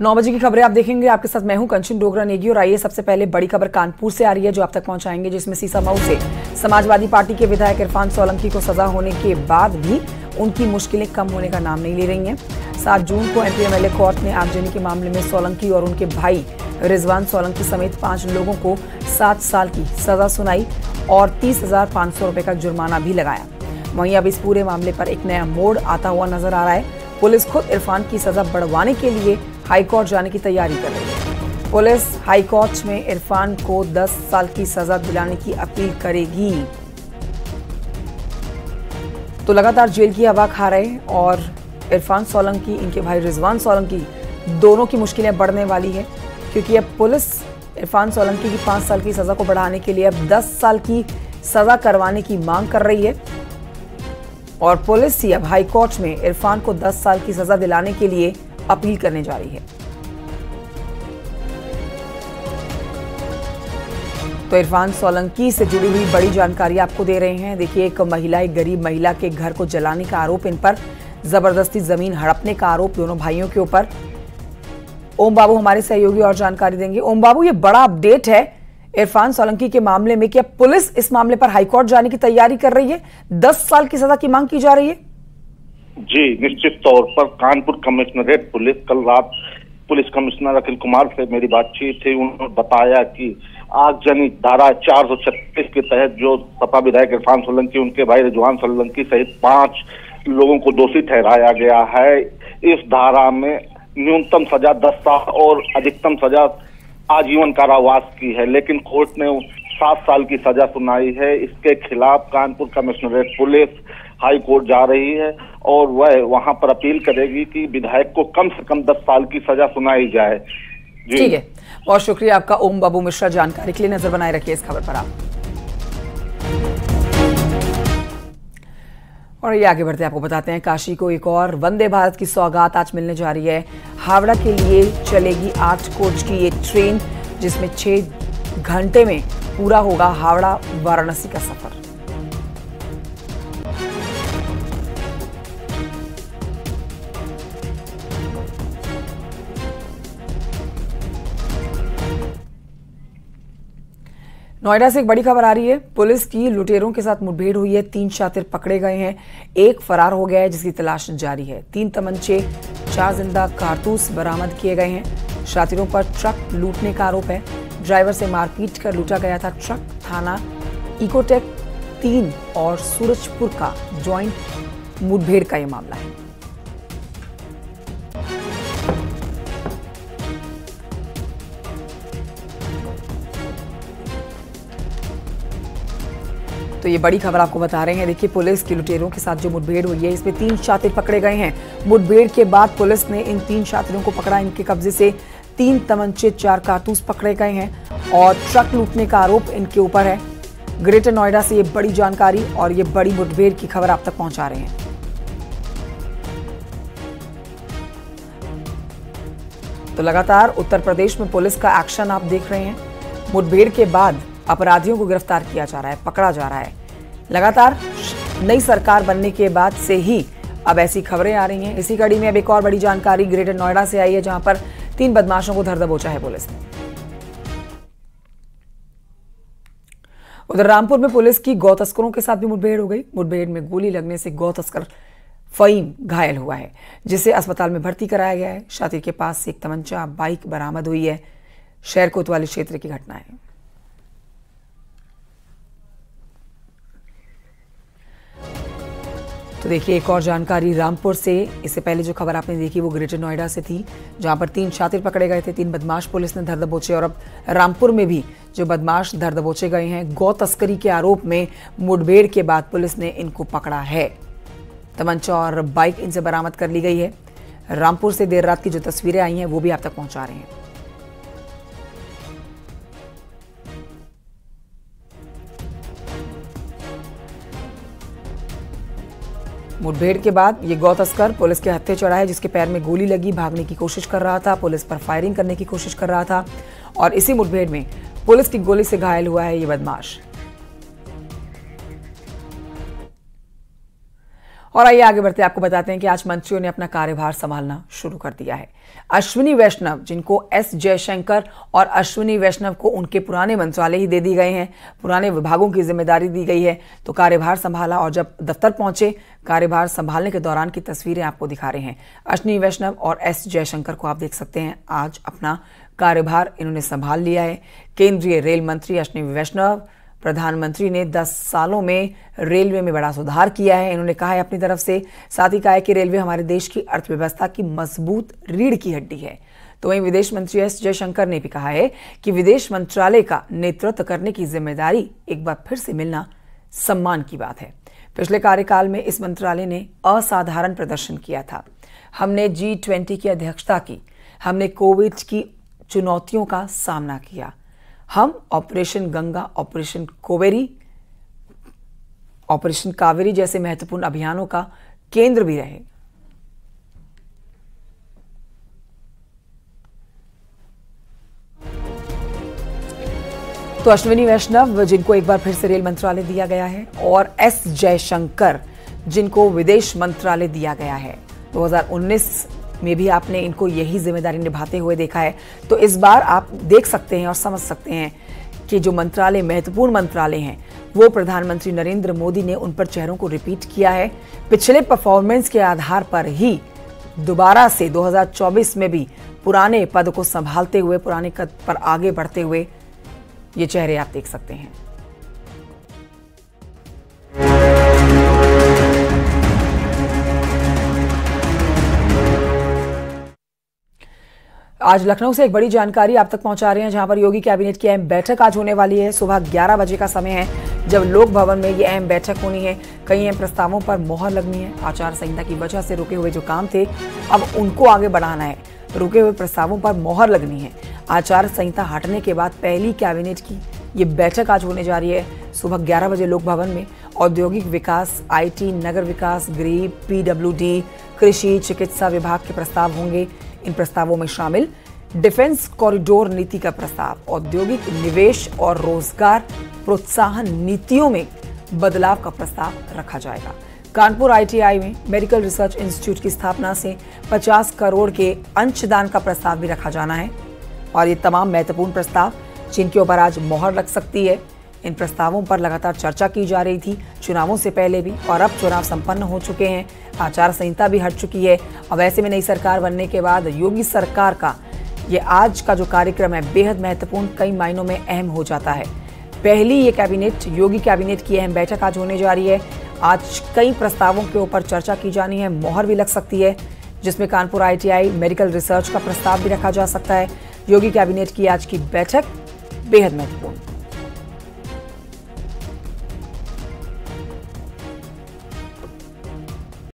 9 बजे की खबरें आप देखेंगे। आपके साथ मैं हूं कंचन डोगरा नेगी और आइए सबसे पहले बड़ी खबर कानपुर से आ रही है जो आप तक पहुंचाएंगे, जिसमें सीसामऊ से समाजवादी पार्टी के विधायक इरफान सोलंकी को सजा होने के बाद भी उनकी मुश्किलें कम होने का नाम नहीं ले रही हैं। 7 जून को एमपी-एमएलए कोर्ट ने आगजनी के मामले में सोलंकी और उनके भाई रिजवान सोलंकी समेत 5 लोगों को 7 साल की सजा सुनाई और 30,500 रुपए का जुर्माना भी लगाया। वहीं अब इस पूरे मामले पर एक नया मोड़ आता हुआ नजर आ रहा है। पुलिस खुद इरफान की सजा बढ़वाने के लिए हाईकोर्ट जाने की तैयारी कर रही है। पुलिस हाईकोर्ट में इरफान को 10 साल की सजा दिलाने की अपील करेगी। तो लगातार जेल की हवा खा रहे और इरफान सोलंकी, इनके भाई रिजवान सोलंकी, दोनों की मुश्किलें बढ़ने वाली है, क्योंकि अब पुलिस इरफान सोलंकी की 5 साल की सजा को बढ़ाने के लिए अब 10 साल की सजा करवाने की मांग कर रही है और पुलिस ही अब हाईकोर्ट में इरफान को 10 साल की सजा दिलाने के लिए अपील करने जा रही है। तो इरफान सोलंकी से जुड़ी हुई बड़ी जानकारी आपको दे रहे हैं। देखिए, एक गरीब महिला के घर को जलाने का आरोप, इन पर जबरदस्ती जमीन हड़पने का आरोप दोनों भाइयों के ऊपर। ओम बाबू हमारे सहयोगी और जानकारी देंगे। ओम बाबू, ये बड़ा अपडेट है इरफान सोलंकी के मामले में कि अब पुलिस इस मामले पर हाईकोर्ट जाने की तैयारी कर रही है, 10 साल की सजा की मांग की जा रही है। जी, निश्चित तौर पर कानपुर कमिश्नरेट पुलिस, कल रात पुलिस कमिश्नर अखिल कुमार से मेरी बातचीत थी। उन्होंने बताया कि आगजनी धारा 436 के तहत जो सपा विधायक इरफान सोलंकी, उनके भाई रिजवान सोलंकी सहित 5 लोगों को दोषी ठहराया गया है। इस धारा में न्यूनतम सजा 10 साल और अधिकतम सजा आजीवन कारावास की है, लेकिन कोर्ट ने 7 साल की सजा सुनाई है। इसके खिलाफ Kanpur commissionerate police high court जा रही है और वह वहां पर अपील करेगी कि विधायक को कम से कम 10 साल की सजा सुनाई जाए। ठीक है, बहुत शुक्रिया आपका ओम बाबू मिश्रा, जानकारी के लिए। नजर बनाए रखिए इस खबर पर आप। और ये आगे बढ़ते आपको बताते हैं, काशी को एक और वंदे भारत की सौगात आज मिलने जा रही है। हावड़ा के लिए चलेगी 8 कोच की ये ट्रेन, जिसमें 6 घंटे में पूरा होगा हावड़ा वाराणसी का सफर। नोएडा से एक बड़ी खबर आ रही है। पुलिस की लुटेरों के साथ मुठभेड़ हुई है, 3 शातिर पकड़े गए हैं, एक फरार हो गया है जिसकी तलाश जारी है। 3 तमंचे, 4 जिंदा कारतूस बरामद किए गए हैं। शातिरों पर ट्रक लूटने का आरोप है। ड्राइवर से मारपीट कर लूटा गया था ट्रक। थाना इकोटेक 3 और सूरजपुर का ज्वाइंट मुठभेड़ का यह मामला है। तो ये बड़ी खबर आपको बता रहे हैं। देखिए, पुलिस की लुटेरों के साथ जो मुठभेड़ हुई है, इसमें 3 शातिर पकड़े गए हैं। मुठभेड़ के बाद पुलिस ने इन 3 शातिरों को पकड़ा। इनके कब्जे से 3 तमंचे, 4 कारतूस पकड़े गए हैं और ट्रक लूटने का आरोप इनके ऊपर है। ग्रेटर नोएडा से ये बड़ी जानकारी और ये बड़ी मुठभेड़ की खबर आप तक पहुंचा रहे हैं। तो लगातार उत्तर प्रदेश में पुलिस का एक्शन आप देख रहे हैं। मुठभेड़ के बाद अपराधियों को गिरफ्तार किया जा रहा है, पकड़ा जा रहा है। लगातार नई सरकार बनने के बाद से ही अब ऐसी खबरें आ रही हैं। इसी कड़ी में अब एक और बड़ी जानकारी ग्रेटर नोएडा से आई है, जहां पर 3 बदमाशों को धर दबोचा है पुलिस ने। उधर रामपुर में पुलिस की गौ तस्करों के साथ भी मुठभेड़ हो गई। मुठभेड़ में गोली लगने से गौ तस्कर फहीम घायल हुआ है, जिसे अस्पताल में भर्ती कराया गया है। शातिर के पास से एक तमंचा, बाइक बरामद हुई है। शहर कोतवाली क्षेत्र की घटना है। तो देखिए, एक और जानकारी रामपुर से। इससे पहले जो खबर आपने देखी वो ग्रेटर नोएडा से थी, जहां पर 3 शातिर पकड़े गए थे, 3 बदमाश पुलिस ने धर दबोचे। और अब रामपुर में भी जो बदमाश धर दबोचे गए हैं, गौ तस्करी के आरोप में मुठभेड़ के बाद पुलिस ने इनको पकड़ा है। तमंचा और बाइक इनसे बरामद कर ली गई है। रामपुर से देर रात की जो तस्वीरें आई हैं वो भी आप तक पहुंचा रहे हैं। मुठभेड़ के बाद ये गौ तस्कर पुलिस के हत्थे चढ़ा है, जिसके पैर में गोली लगी, भागने की कोशिश कर रहा था, पुलिस पर फायरिंग करने की कोशिश कर रहा था और इसी मुठभेड़ में पुलिस की गोली से घायल हुआ है ये बदमाश। और आइए आगे बढ़ते आपको बताते हैं कि आज मंत्रियों ने अपना कार्यभार संभालना शुरू कर दिया है। अश्विनी वैष्णव, जिनको एस जयशंकर और अश्विनी वैष्णव को उनके पुराने मंत्रालय ही दे दी गए हैं, पुराने विभागों की जिम्मेदारी दी गई है, तो कार्यभार संभाला और जब दफ्तर पहुंचे, कार्यभार संभालने के दौरान की तस्वीरें आपको दिखा रहे हैं। अश्विनी वैष्णव और एस जयशंकर को आप देख सकते हैं, आज अपना कार्यभार इन्होंने संभाल लिया है। केंद्रीय रेल मंत्री अश्विनी वैष्णव, प्रधानमंत्री ने 10 सालों में रेलवे में बड़ा सुधार किया है, इन्होंने कहा है अपनी तरफ से। साथ ही कहा है कि रेलवे हमारे देश की अर्थव्यवस्था की मजबूत रीढ़ की हड्डी है। तो वहीं विदेश मंत्री एस जयशंकर ने भी कहा है कि विदेश मंत्रालय का नेतृत्व करने की जिम्मेदारी एक बार फिर से मिलना सम्मान की बात है। पिछले कार्यकाल में इस मंत्रालय ने असाधारण प्रदर्शन किया था। हमने G20 की अध्यक्षता की, हमने कोविड की चुनौतियों का सामना किया, हम operation Ganga, operation operation Kaveri जैसे महत्वपूर्ण अभियानों का केंद्र भी रहे। तो अश्विनी वैष्णव, जिनको एक बार फिर से रेल मंत्रालय दिया गया है, और एस जयशंकर, जिनको विदेश मंत्रालय दिया गया है। 2019 में भी आपने इनको यही जिम्मेदारी निभाते हुए देखा है। तो इस बार आप देख सकते हैं और समझ सकते हैं कि जो मंत्रालय महत्वपूर्ण मंत्रालय हैं, वो प्रधानमंत्री नरेंद्र मोदी ने उन पर चेहरों को रिपीट किया है। पिछले परफॉर्मेंस के आधार पर ही दोबारा से 2024 में भी पुराने पद को संभालते हुए, पुराने पद पर आगे बढ़ते हुए ये चेहरे आप देख सकते हैं। आज लखनऊ से एक बड़ी जानकारी आप तक पहुंचा रहे हैं, जहां पर योगी कैबिनेट की अहम बैठक आज होने वाली है। सुबह 11 बजे का समय है जब लोक भवन में ये अहम बैठक होनी है। कई अहम प्रस्तावों पर मोहर लगनी है। आचार संहिता की वजह से रुके हुए जो काम थे, अब उनको आगे बढ़ाना है। रुके हुए प्रस्तावों पर मोहर लगनी है। आचार संहिता हटने के बाद पहली कैबिनेट की ये बैठक आज होने जा रही है। सुबह 11 बजे लोक भवन में औद्योगिक विकास, IT, नगर विकास, गृह, PWD, कृषि, चिकित्सा विभाग के प्रस्ताव होंगे। इन प्रस्तावों में शामिल डिफेंस कॉरिडोर नीति का प्रस्ताव, औद्योगिक निवेश और रोजगार प्रोत्साहन नीतियों में बदलाव का प्रस्ताव रखा जाएगा। कानपुर ITI में मेडिकल रिसर्च इंस्टीट्यूट की स्थापना से 50 करोड़ के अंशदान का प्रस्ताव भी रखा जाना है। और ये तमाम महत्वपूर्ण प्रस्ताव जिनके ऊपर आज मोहर लग सकती है। इन प्रस्तावों पर लगातार चर्चा की जा रही थी चुनावों से पहले भी, और अब चुनाव संपन्न हो चुके हैं। आचार संहिता भी हट चुकी है। अब ऐसे में नई सरकार बनने के बाद योगी सरकार का ये आज का जो कार्यक्रम है बेहद महत्वपूर्ण, कई मायनों में अहम हो जाता है। पहली ये कैबिनेट, योगी कैबिनेट की अहम बैठक आज होने जा रही है। आज कई प्रस्तावों के ऊपर चर्चा की जानी है, मोहर भी लग सकती है, जिसमें कानपुर ITI मेडिकल रिसर्च का प्रस्ताव भी रखा जा सकता है। योगी कैबिनेट की आज की बैठक बेहद महत्वपूर्ण।